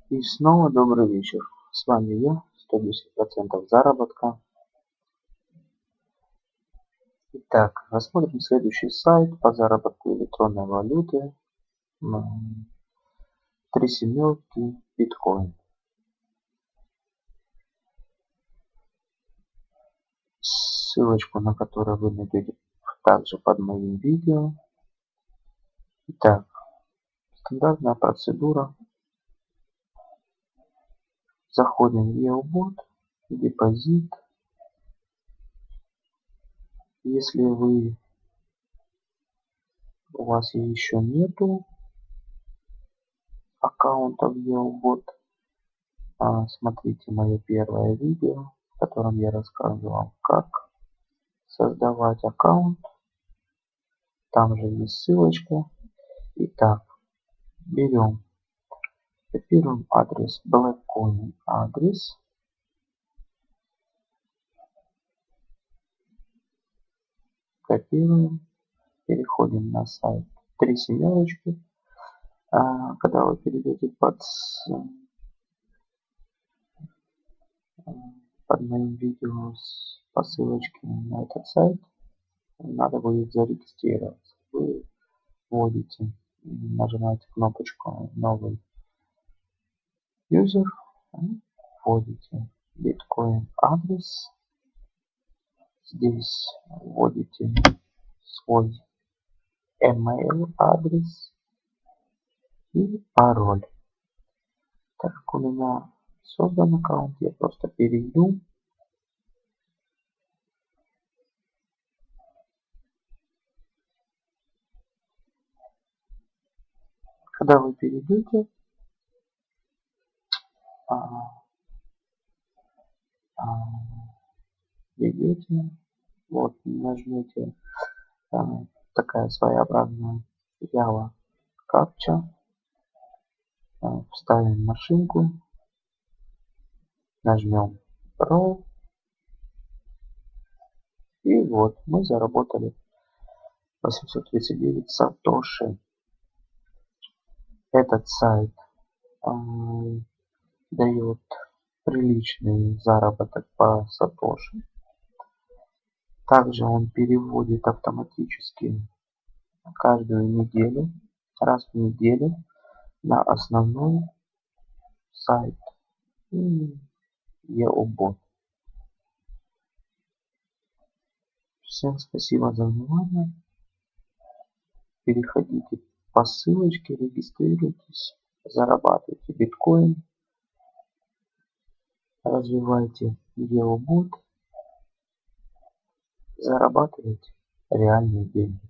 И снова добрый вечер. С вами я, 110% заработка. Итак, рассмотрим следующий сайт по заработку электронной валюты. Три семерки, биткоин. Ссылочку на которую вы найдете также под моим видео. Итак, стандартная процедура. Заходим в EOBOT, депозит. Если у вас еще нету аккаунта в EOBOT, смотрите мое первое видео, в котором я рассказывал, как создавать аккаунт. Там же есть ссылочка. Итак, копируем адрес Blackcoin адрес. Копируем, переходим на сайт три семерочки. Когда вы перейдете под моим видео по ссылочке на этот сайт, надо будет зарегистрироваться. Вы вводите, нажимаете кнопочку «Новый юзер», вводите биткоин адрес, здесь вводите свой email адрес и пароль. Так как у меня создан аккаунт, я просто перейду. Когда вы перейдете, идете, вот нажмете такая своеобразная Java капча, вставим машинку, нажмем Pro, и вот мы заработали 839 сатоши. Этот сайт дает приличный заработок по сатоши. Также он переводит автоматически каждую неделю, раз в неделю, на основной сайт EOBOT. Всем спасибо за внимание. Переходите по ссылочке, регистрируйтесь, зарабатывайте биткоин, развивайте EOBOT, зарабатывайте реальные деньги.